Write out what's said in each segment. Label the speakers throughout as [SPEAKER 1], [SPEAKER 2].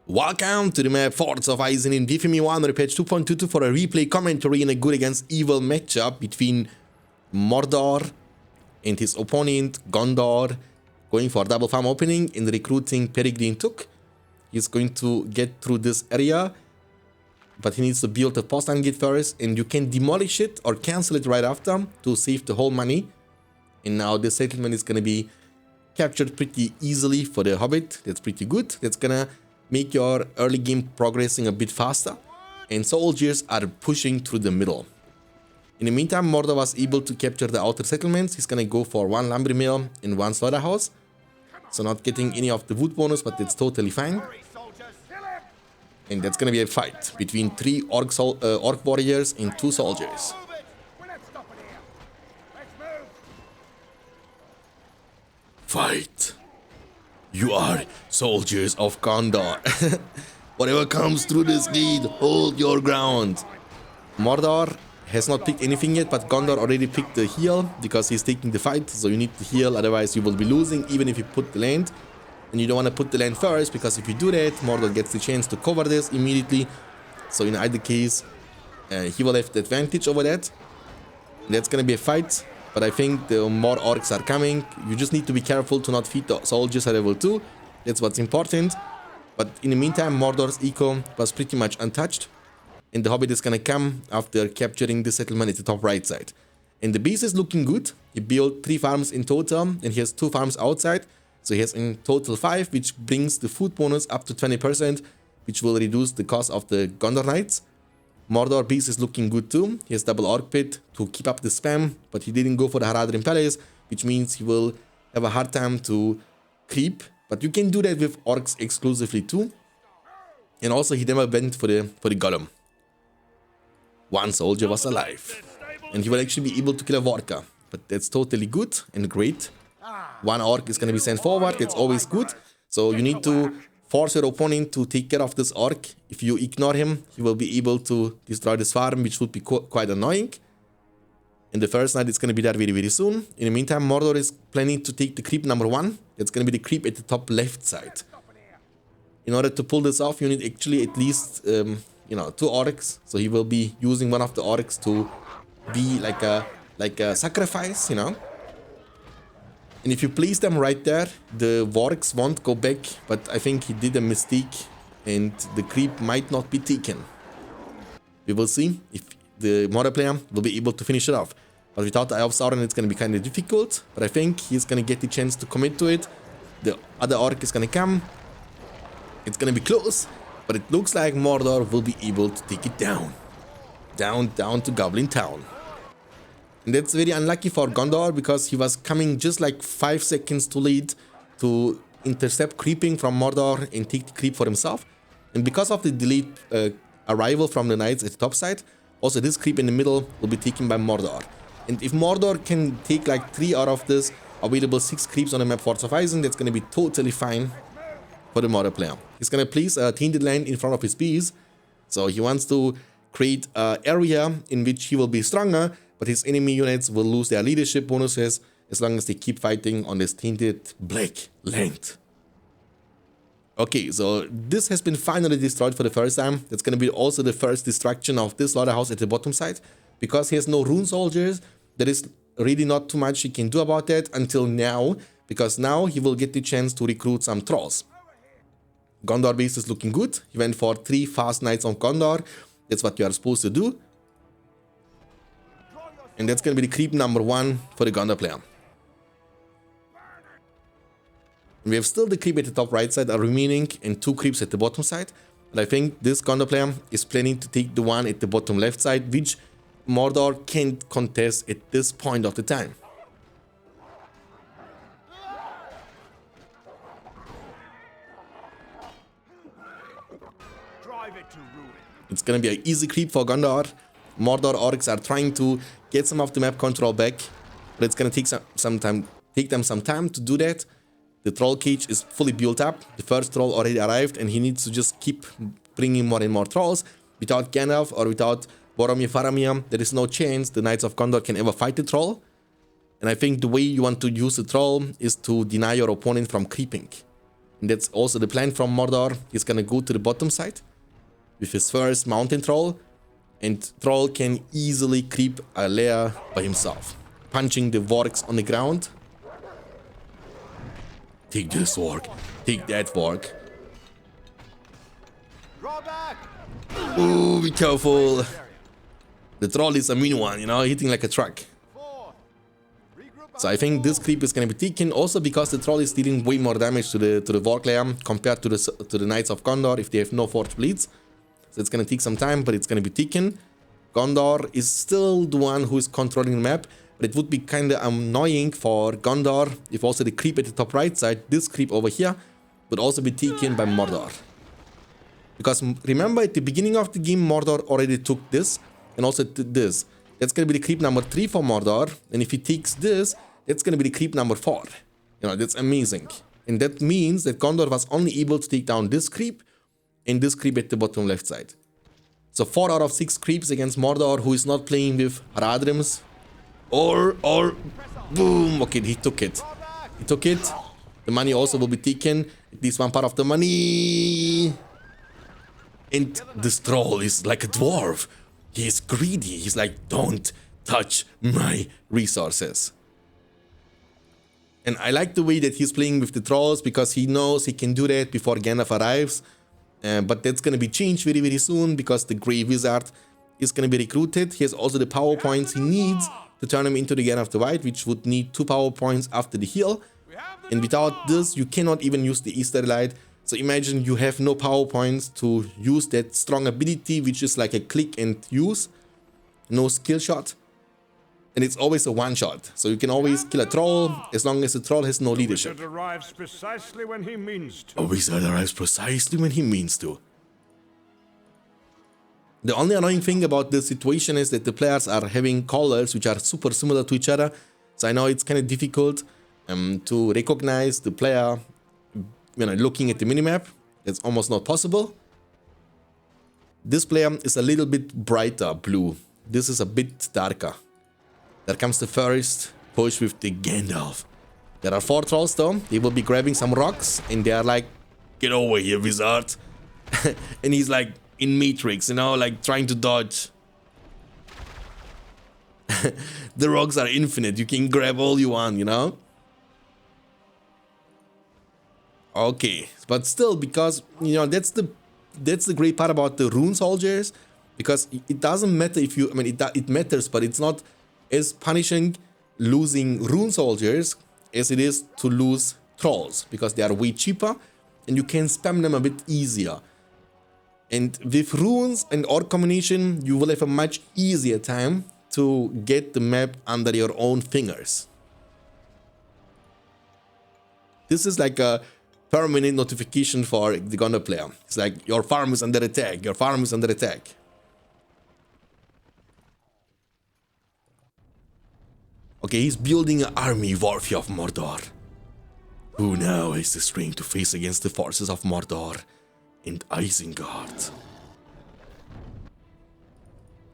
[SPEAKER 1] Welcome to the map Forts of Eisen in BFME1 repatch 2.22 for a replay commentary in a good against evil matchup between Mordor and his opponent Gondor, going for double farm opening and recruiting Peregrine Took. He's going to get through this area, but he needs to build a post-line gate first, and you can demolish it or cancel it right after to save the whole money. And now the settlement is going to be captured pretty easily for the Hobbit. That's pretty good. That's gonna make your early game progressing a bit faster, and soldiers are pushing through the middle. In the meantime, Mordor was able to capture the outer settlements. He's gonna go for one lumber mill and one slaughterhouse, so not getting any of the wood bonus, but it's totally fine. And that's gonna be a fight between three orc warriors and two soldiers. Fight! You are soldiers of Gondor. Whatever comes through this gate, hold your ground. Mordor has not picked anything yet, but Gondor already picked the heal because he's taking the fight, so you need to heal, otherwise you will be losing even if you put the land. And you don't want to put the land first, because if you do that, Mordor gets the chance to cover this immediately. So in either case, he will have the advantage over that. That's gonna be a fight. But I think the more orcs are coming. You just need to be careful to not feed the soldiers at level 2. That's what's important. But in the meantime, Mordor's eco was pretty much untouched. And the Hobbit is gonna come after capturing the settlement at the top right side. And the base is looking good. He built 3 farms in total, and he has 2 farms outside. So he has in total 5, which brings the food bonus up to 20%, which will reduce the cost of the Gondor Knights. Mordor base is looking good too. He has double orc pit to keep up the spam, but he didn't go for the Haradrim Palace, which means he will have a hard time to creep. But you can do that with orcs exclusively too. And also he never went for the golem. One soldier was alive, and he will actually be able to kill a Vorka. But that's totally good and great. One orc is going to be sent forward. That's always good. So you need to force your opponent to take care of this orc. If you ignore him, he will be able to destroy this farm, which would be quite annoying. And the first night is going to be there very, very soon. In the meantime, Mordor is planning to take the creep number 1. That's going to be the creep at the top left side. In order to pull this off, you need actually at least, 2 orcs. So he will be using one of the orcs to be like a sacrifice, And if you place them right there, the Vorks won't go back, but I think he did a mistake and the creep might not be taken. We will see if the Mordor player will be able to finish it off. But without the Eye of Sauron, it's going to be kind of difficult, but I think he's going to get the chance to commit to it. The other orc is going to come. It's going to be close, but it looks like Mordor will be able to take it down. Down to Goblin Town. And that's very unlucky for Gondor, because he was coming just like 5 seconds too late to intercept creeping from Mordor and take the creep for himself. And because of the delayed arrival from the knights at the top side, also this creep in the middle will be taken by Mordor. And if Mordor can take like 3 out of this available 6 creeps on the map Forts of Eisen, that's going to be totally fine for the Mordor player. He's going to place a tainted land in front of his base. So he wants to create an area in which he will be stronger, but his enemy units will lose their leadership bonuses as long as they keep fighting on this tainted black land. Okay, so this has been finally destroyed for the first time. That's going to be also the first destruction of this slaughterhouse at the bottom side. Because he has no rune soldiers, there is really not too much he can do about that until now. Because now he will get the chance to recruit some trolls. Gondor base is looking good. He went for 3 fast knights of Gondor. That's what you are supposed to do. And that's going to be the creep number 1 for the Gondor player. And we have still the creep at the top right side are remaining and 2 creeps at the bottom side. But I think this Gondor player is planning to take the one at the bottom left side, which Mordor can't contest at this point of the time. It's going to be an easy creep for Gondor. Mordor orcs are trying to get some of the map control back, but it's going to take them some time to do that. The troll cage is fully built up. The first troll already arrived, and he needs to just keep bringing more and more trolls. Without Gandalf or without Boromir Faramir, there is no chance the Knights of Gondor can ever fight the troll. And I think the way you want to use the troll is to deny your opponent from creeping. And that's also the plan from Mordor. He's gonna go to the bottom side with his first mountain troll. And troll can easily creep a layer by himself, punching the wargs on the ground. Take this warg, take that warg. Ooh, be careful. The troll is a mean one, you know, hitting like a truck. So I think this creep is gonna be taken also because the troll is dealing way more damage to the warg layer compared to the Knights of Gondor if they have no forge bleeds. So it's gonna take some time, but it's gonna be taken. Gondor is still the one who is controlling the map, but it would be kind of annoying for Gondor if also the creep at the top right side, this creep over here, would also be taken by Mordor. Because remember at the beginning of the game, Mordor already took this and also this. That's going to be the creep number 3 for Mordor. And if he takes this, that's going to be the creep number 4. You know, that's amazing. And that means that Gondor was only able to take down this creep and this creep at the bottom left side. So 4 out of 6 creeps against Mordor, who is not playing with Haradrims. Or, boom. Okay, he took it. He took it. The money also will be taken. At least one part of the money. And this troll is like a dwarf. He is greedy. He's like, don't touch my resources. And I like the way that he's playing with the trolls because he knows he can do that before Gandalf arrives. But that's going to be changed very, very soon because the Grey Wizard is going to be recruited. He has also the power points he needs to turn him into the Gandalf the White, which would need 2 power points after the heal. And without this, you cannot even use the Easter Light. So imagine you have no power points to use that strong ability, which is like a click and use. No skill shot. And it's always a one shot. So you can always kill a troll as long as the troll has no leadership.
[SPEAKER 2] The wizard arrives precisely when he means to.
[SPEAKER 1] A wizard arrives precisely when he means to. The only annoying thing about this situation is that the players are having colors which are super similar to each other. So I know it's kind of difficult to recognize the player when I'm looking at the minimap. It's almost not possible. This player is a little bit brighter blue. This is a bit darker. There comes the first push with the Gandalf. There are 4 trolls though. They will be grabbing some rocks and they are like, get over here, wizard. And he's like in Matrix, you know, like trying to dodge. The rocks are infinite. You can grab all you want, you know. Okay, but still, because you know that's the great part about the rune soldiers, because it doesn't matter if you, I mean, it matters, but it's not as punishing losing rune soldiers as it is to lose trolls, because they are way cheaper and you can spam them a bit easier. And with runes and orc combination, you will have a much easier time to get the map under your own fingers. This is like a permanent notification for the Gondor player. It's like, your farm is under attack, your farm is under attack. Okay, he's building an army worthy of Mordor. Who now has the strength to face against the forces of Mordor and Isengard?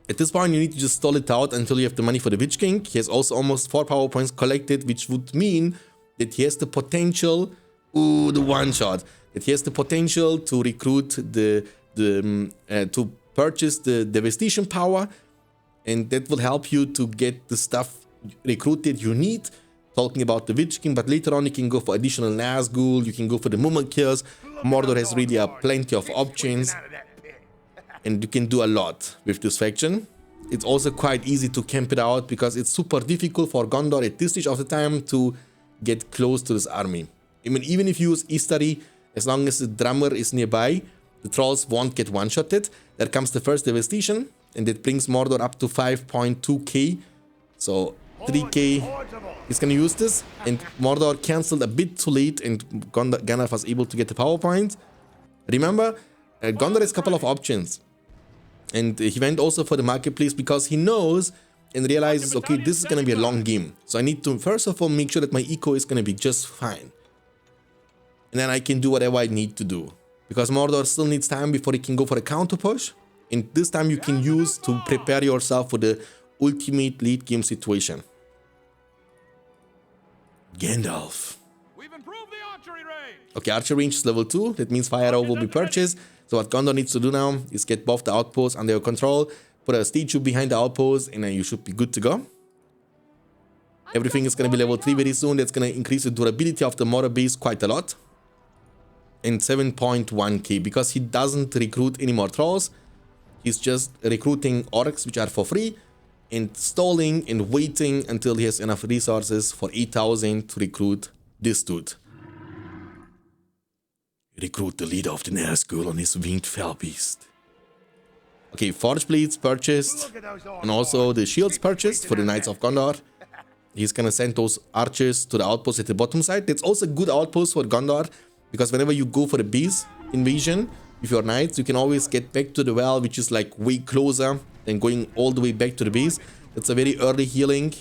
[SPEAKER 1] At this point, you need to just stall it out until you have the money for the Witch King. He has also almost 4 power points collected, which would mean that he has the potential, the one shot, that he has the potential to recruit to purchase the devastation power, and that will help you to get the stuff recruited you need. Talking about the Witch King, but later on you can go for additional Nazgul, you can go for the Mumakirs. Mordor has really plenty of options, and you can do a lot with this faction. It's also quite easy to camp it out because it's super difficult for Gondor at this stage of the time to get close to this army. I mean, even if you use Istari, as long as the drummer is nearby, the trolls won't get one-shotted. There comes the first devastation, and that brings Mordor up to 5.2k. So 3k is gonna use this, and Mordor cancelled a bit too late, and Gandalf was able to get the power point. Remember, Gondor has a couple of options, and he went also for the marketplace because he knows and realizes, okay, this is gonna be a long game, so I need to first of all make sure that my eco is gonna be just fine, and then I can do whatever I need to do, because Mordor still needs time before he can go for a counter push, and this time you can use to prepare yourself for the ultimate late game situation. Gandalf.
[SPEAKER 2] We've improved the Archery range.
[SPEAKER 1] Okay, archer range is level 2. That means fire arrow will be purchased. So what Gondor needs to do now is get both the outposts under your control, put a statue behind the outpost, and then you should be good to go. Everything is going to be level 3 very soon. That's going to increase the durability of the mortar base quite a lot. And 7.1k, because he doesn't recruit any more trolls. He's just recruiting orcs, which are for free, and stalling and waiting until he has enough resources for 8,000 to recruit this dude. Recruit the leader of the Nazgul on his winged fell beast. Okay, forge blades purchased, and also the shields purchased for the Knights of Gondor. He's gonna send those archers to the outpost at the bottom side. That's also a good outpost for Gondor, because whenever you go for a base invasion with your knights, you can always get back to the well, which is like way closer than going all the way back to the base. It's a very early healing.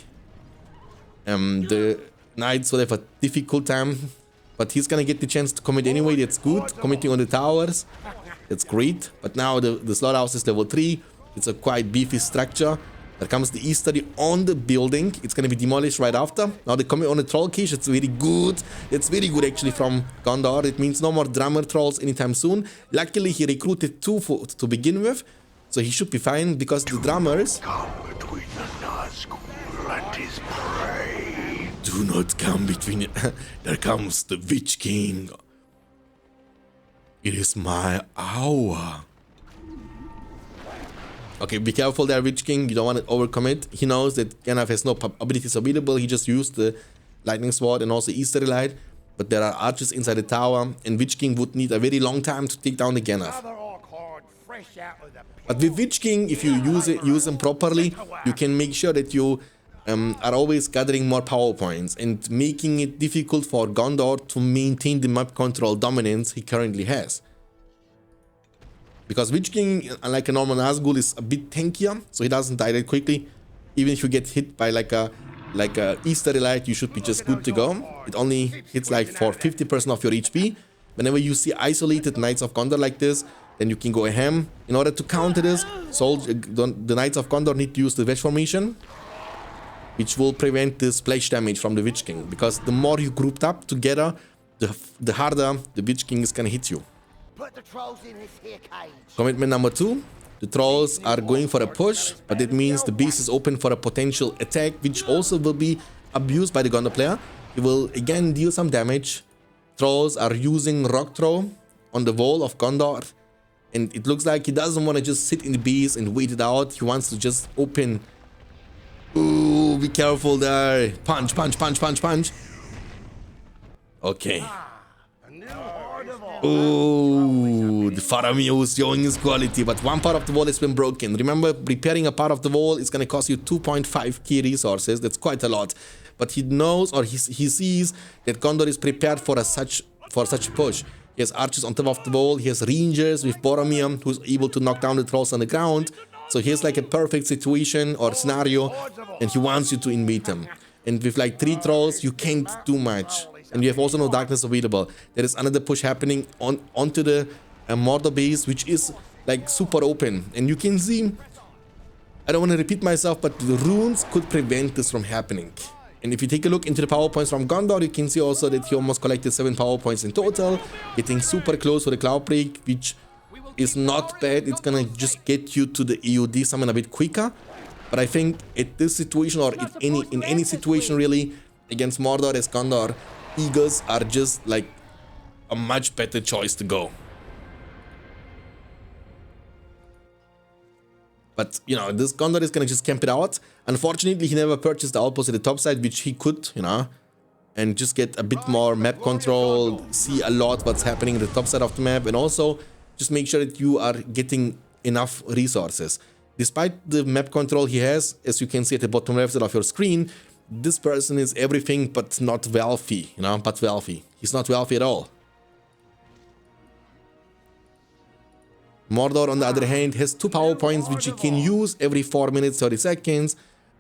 [SPEAKER 1] The knights will have a difficult time, but he's gonna get the chance to commit anyway. That's good. Committing on the towers, that's great. But now the slaughterhouse is level 3. It's a quite beefy structure. There comes the eastery on the building. It's going to be demolished right after. Now they come on the troll cage. It's very good. It's very good actually from Gondor. It means no more drummer trolls anytime soon. Luckily he recruited 2 to begin with, so he should be fine, because the drummers...
[SPEAKER 3] Come between the Nazgul and his prey.
[SPEAKER 1] Do not come between... There comes the Witch King. It is my hour. Okay, be careful there, Witch King. You don't want to overcommit. He knows that Gandalf has no abilities available. He just used the Lightning Sword and also Easterly Light. But there are archers inside the tower, and Witch King would need a very long time to take down the Gandalf. But with Witch King, if you use them properly, you can make sure that you are always gathering more power points and making it difficult for Gondor to maintain the map control dominance he currently has. Because Witch King, unlike a normal Nazgul, is a bit tankier, so he doesn't die that quickly. Even if you get hit by like a Easterly Light, you should be just good to go. It only hits like for 50% of your HP. Whenever you see isolated Knights of Gondor like this, then you can go ham. In order to counter this, the Knights of Gondor need to use the wedge formation, which will prevent the splash damage from the Witch King. Because the more you grouped up together, the harder the Witch King is gonna hit you.
[SPEAKER 4] Put the trolls in this here cage.
[SPEAKER 1] Commitment number 2. The trolls are going for a push, but that means the base is open for a potential attack, which also will be abused by the Gondor player. He will again deal some damage. Trolls are using rock throw on the wall of Gondor, and it looks like he doesn't want to just sit in the base and wait it out. He wants to just open. Ooh, be careful there. Punch, punch, punch, punch, punch. Okay. Oh, the Faramir is showing his quality, but one part of the wall has been broken. Remember, repairing a part of the wall is going to cost you 2.5k resources. That's quite a lot. But he knows, or he sees that Gondor is prepared for such a push. He has archers on top of the wall. He has rangers with Boromir, who's able to knock down the trolls on the ground. So here's like a perfect situation or scenario, and he wants you to invade them. And with like 3 trolls, you can't do much. And you have also no darkness available. There is another push happening onto the Mordor base, which is like super open. And you can see, I don't want to repeat myself, but the runes could prevent this from happening. And if you take a look into the power points from Gondor, you can see also that he almost collected 7 power points in total, getting super close for the Cloud Break, which is not bad. It's gonna just get you to the EOD summon a bit quicker. But I think at this situation, or in any situation really, against Mordor as Gondor, Eagles are just like a much better choice to go. But, you know, this Gondor is gonna just camp it out. Unfortunately, he never purchased the outpost at the top side, which he could, you know, and just get a bit more map control, see a lot what's happening at the top side of the map, and also just make sure that you are getting enough resources. Despite the map control he has, as you can see at the bottom left side of your screen, this person is everything but not wealthy, you know, but wealthy. He's not wealthy at all. Mordor, on the other hand, has 2 power points which he can use every 4 minutes 30 seconds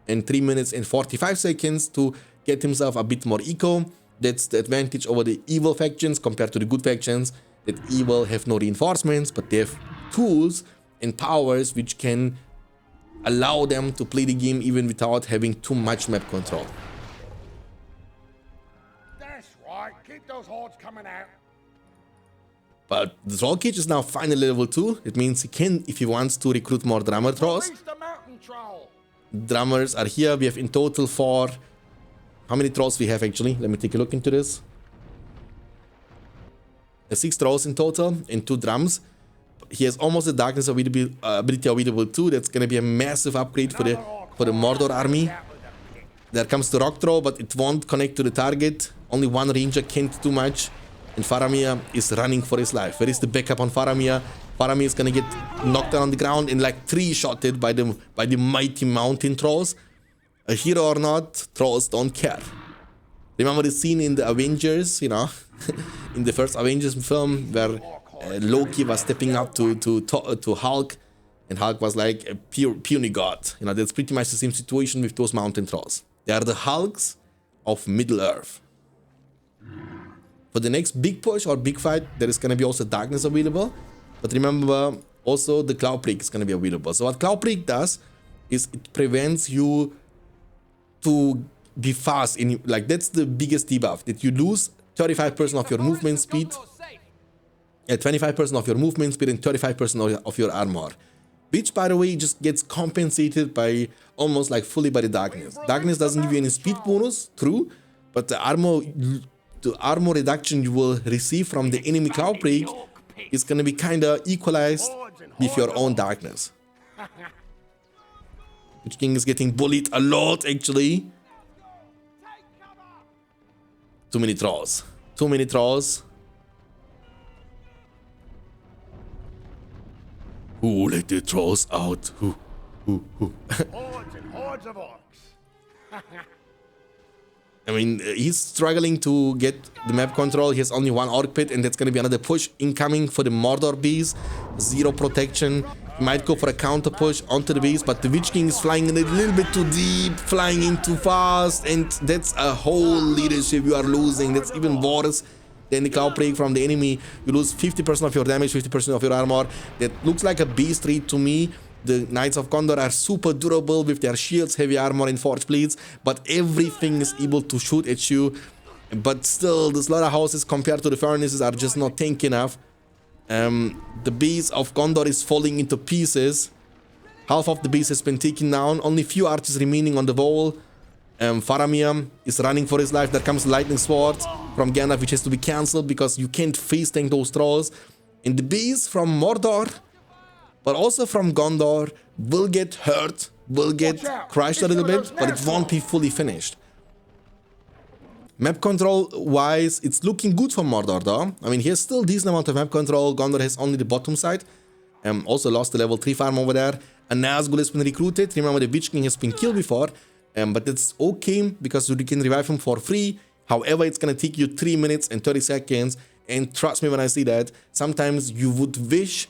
[SPEAKER 1] and 3 minutes and 45 seconds to get himself a bit more eco. That's the advantage over the evil factions compared to the good factions, that evil have no reinforcements, but they have tools and powers which can allow them to play the game even without having too much map control.
[SPEAKER 4] That's right. Keep the
[SPEAKER 2] those hordes coming out.
[SPEAKER 1] But the troll cage is now finally level 2. It means he can, if he wants to, recruit more drummer trolls.
[SPEAKER 2] Release the mountain troll.
[SPEAKER 1] Drummers are here. We have in total 4. How many trolls we have actually? Let me take a look into this. 6 trolls in total and 2 drums. He has almost the darkness ability available too. That's gonna be a massive upgrade for the Mordor army. There comes the rock throw, but it won't connect to the target. Only one ranger can't do much. And Faramir is running for his life. Where is the backup on Faramir? Faramir is gonna get knocked down on the ground and like 3-shotted by the mighty mountain trolls. A hero or not, trolls don't care. Remember the scene in the Avengers, you know, in the first Avengers film where Loki was stepping up to Hulk, and Hulk was like a puny god. You know, that's pretty much the same situation with those mountain trolls. They are the Hulks of Middle-earth. For the next big push or big fight, there is going to be also darkness available. But remember, also the Cloud Prick is going to be available. So what Cloud Prick does is it prevents you to be fast. Like, that's the biggest debuff, that you lose 35% of your movement speed. 25% of your movement speed and 35% of your armor. Which, by the way, just gets compensated by almost like fully by the darkness. Darkness doesn't give you any speed bonus, true, but the armor reduction you will receive from the enemy Cloud Break is gonna be kinda equalized with your own darkness. Witch King is getting bullied a lot, actually. Too many trolls. Too many trolls. Who let the trolls out? Who?
[SPEAKER 2] Hordes and hordes of orcs.
[SPEAKER 1] I mean, he's struggling to get the map control. He has only 1 orc pit, and that's gonna be another push incoming for the Mordor bees. 0 protection. He might go for a counter push onto the bees, but the Witch King is flying in a little bit too deep, flying in too fast, and that's a whole leadership you are losing. That's even worse than the Cloud Break from the enemy. You lose 50% of your damage, 50% of your armor. That looks like a beast raid to me. The Knights of Gondor are super durable with their shields, heavy armor, and forge blades, but everything is able to shoot at you. But still, the slaughterhouses compared to the furnaces are just not tanky enough. The base of Gondor is falling into pieces. Half of the base has been taken down. Only few archers remaining on the wall. Faramir is running for his life. There comes Lightning Sword from Gandalf, which has to be cancelled because you can't face tank those trolls. And the bees from Mordor, but also from Gondor, will get hurt, will get crushed a little bit, but it won't be fully finished. Map control wise, it's looking good for Mordor though. I mean, he has still decent amount of map control. Gondor has only the bottom side. Also lost the level 3 farm over there. A Nazgul has been recruited. Remember, the Witch King has been killed before. But it's okay because you can revive him for free. However, it's gonna take you 3 minutes and 30 seconds. And trust me when I say that, sometimes you would wish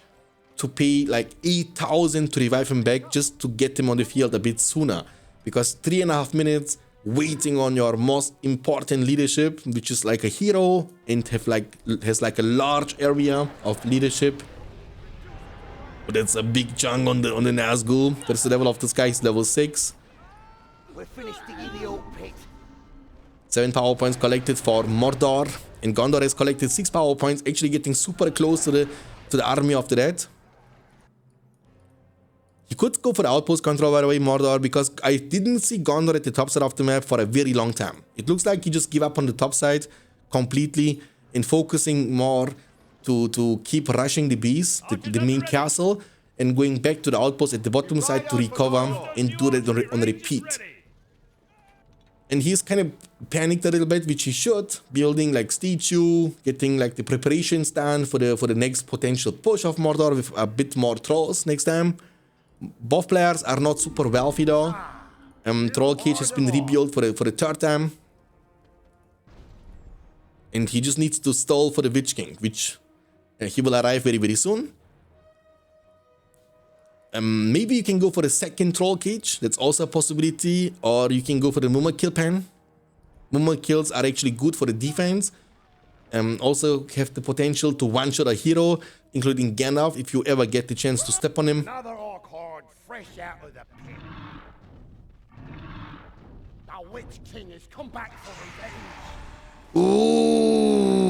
[SPEAKER 1] to pay like 8,000 to revive him back just to get him on the field a bit sooner. Because 3.5 minutes waiting on your most important leadership, which is like a hero and has like a large area of leadership. But that's a big chunk on the Nazgul. That's the level of this guy, is level 6.
[SPEAKER 4] We're finished digging the old pit.
[SPEAKER 1] 7 power points collected for Mordor, and Gondor has collected 6 power points, actually getting super close to the army of the dead. He could go for the outpost control, by the way, Mordor, because I didn't see Gondor at the top side of the map for a very long time. It looks like he just gave up on the top side completely and focusing more to keep rushing the bees, the main castle, and going back to the outpost at the bottom side to recover and do that on repeat. And he's kind of panicked a little bit, which he should, building like statue, getting like the preparations done for the next potential push of Mordor with a bit more trolls next time. Both players are not super wealthy though. Troll Cage has been rebuilt for the 3rd time. And he just needs to stall for the Witch King, which he will arrive very, very soon. Maybe you can go for the 2nd Troll Cage, that's also a possibility, or you can go for the Mumma Kill Pen. Mumma Kills are actually good for the defense. Also have the potential to one-shot a hero, including Gandalf, if you ever get the chance to step on him.
[SPEAKER 2] Another orc horde fresh out of the pit. The Witch King has come back for revenge.
[SPEAKER 1] Ooh!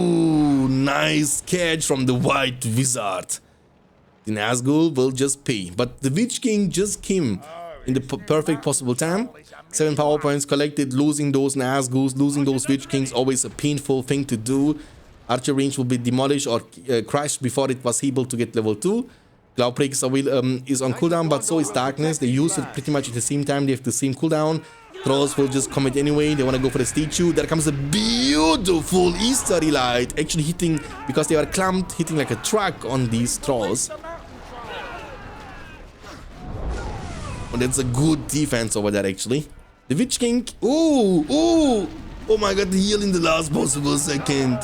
[SPEAKER 1] nice catch from the White Wizard. The Nazgul will just pay, but the Witch King just came in the perfect possible time. 7 power points collected. Losing those Nazguls, losing those Witch Kings, always a painful thing to do. Archer range will be demolished or crushed before it was able to get level 2. Cloudbreak is on cooldown, but so is Darkness. They use it pretty much at the same time. They have the same cooldown. Trolls will just commit anyway. They want to go for the statue. There comes a beautiful Easter light, actually hitting, because they are clumped, hitting like a truck on these trolls. And that's a good defense over there, actually. The Witch King, oh my god, the heal in the last possible second.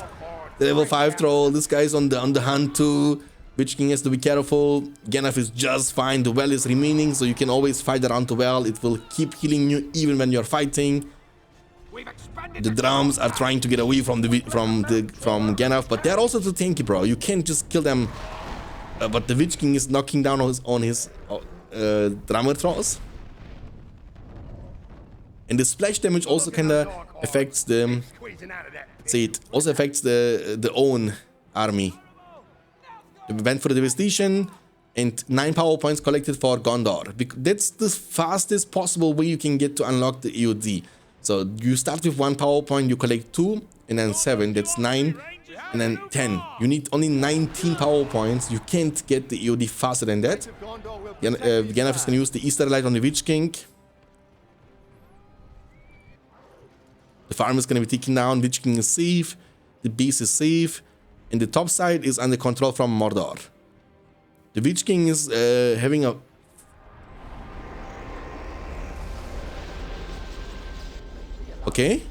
[SPEAKER 1] The level 5 troll, this guy's on the hunt too. Witch King has to be careful. Gandalf is just fine. The well is remaining, so you can always fight around the well. It will keep healing you even when you're fighting. The drums are trying to get away from Gandalf, but they're also too tanky, bro. You can't just kill them. But the Witch King is knocking down on his drummer trolls. And the splash damage also kinda affects the own army. They went for the devastation and 9 power points collected for Gondor. That's the fastest possible way you can get to unlock the EOD. So you start with 1 power point, you collect 2, and then 7, that's 9, and then 10. You need only 19 power points. You can't get the EOD faster than that. Gandalf is going to use the Easter light on the Witch King. The farm is going to be taken down. Witch King is safe. The base is safe. And the top side is under control from Mordor. The Witch King is having a... Okay.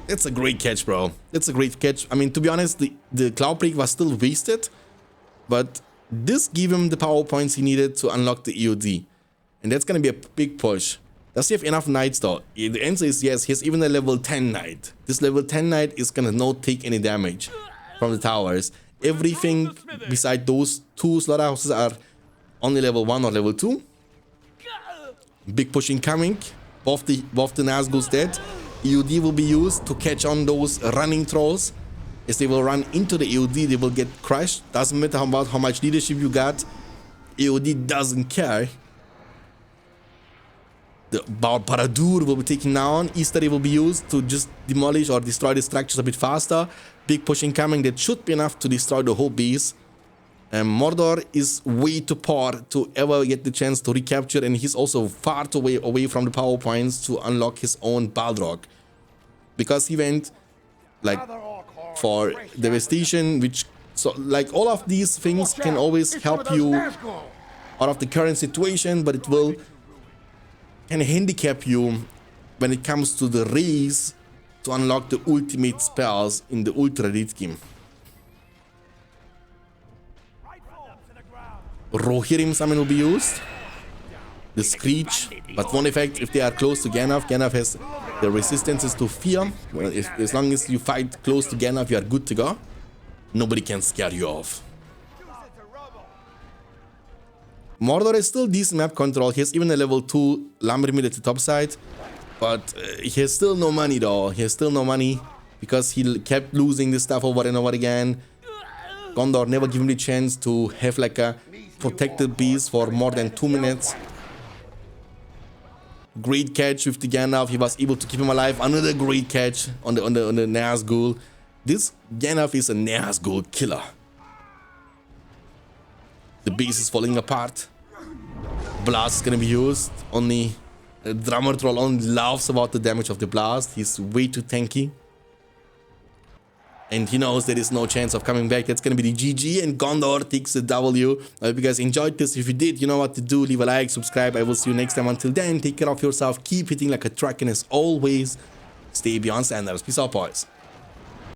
[SPEAKER 1] That's a great catch, bro. That's a great catch. I mean, to be honest, the Cloudbreak was still wasted. But this gave him the power points he needed to unlock the EOD. And that's going to be a big push. Does he have enough knights though? The answer is yes. He has even a level 10 knight. This level 10 knight is going to not take any damage from the towers. Everything beside those 2 slaughterhouses are only level 1 or level 2. Big push incoming. Both the Nazgul's dead. EOD will be used to catch on those running trolls. As they will run into the EOD, they will get crushed. Doesn't matter how much leadership you got. EOD doesn't care. The Barad-dûr will be taken down. Easter will be used to just demolish or destroy the structures a bit faster. Big push incoming. That should be enough to destroy the whole base. Mordor is way too poor to ever get the chance to recapture, and he's also far too away from the power points to unlock his own Balrog. Because he went like for devastation, which so like all of these things can always help you out of the current situation, but it will can handicap you when it comes to the race to unlock the ultimate spells in the Ultra Late game. Rohirrim summon will be used. The Screech, but one effect if they are close to Gandalf. Gandalf has the resistances to fear. Well, as long as you fight close to Gandalf, you are good to go. Nobody can scare you off. Mordor is still decent map control. He has even a level 2 lumber mill at the top side. But he has still no money though. He has still no money because he kept losing this stuff over and over again. Gondor never gave him the chance to have like a protected base for more than 2 minutes. Great catch with the Gandalf. He was able to keep him alive. Another great catch on the Nazgul. This Gandalf is a Nazgul killer. The base is falling apart. Blast is gonna be used. Only Drummer Troll only laughs about the damage of the blast. He's way too tanky. And he knows there is no chance of coming back. That's gonna be the GG, and Gondor takes the W. I hope you guys enjoyed this. If you did, you know what to do. Leave a like, subscribe. I will see you next time. Until then, take care of yourself. Keep hitting like a truck, and as always, stay beyond standards. Peace out, boys.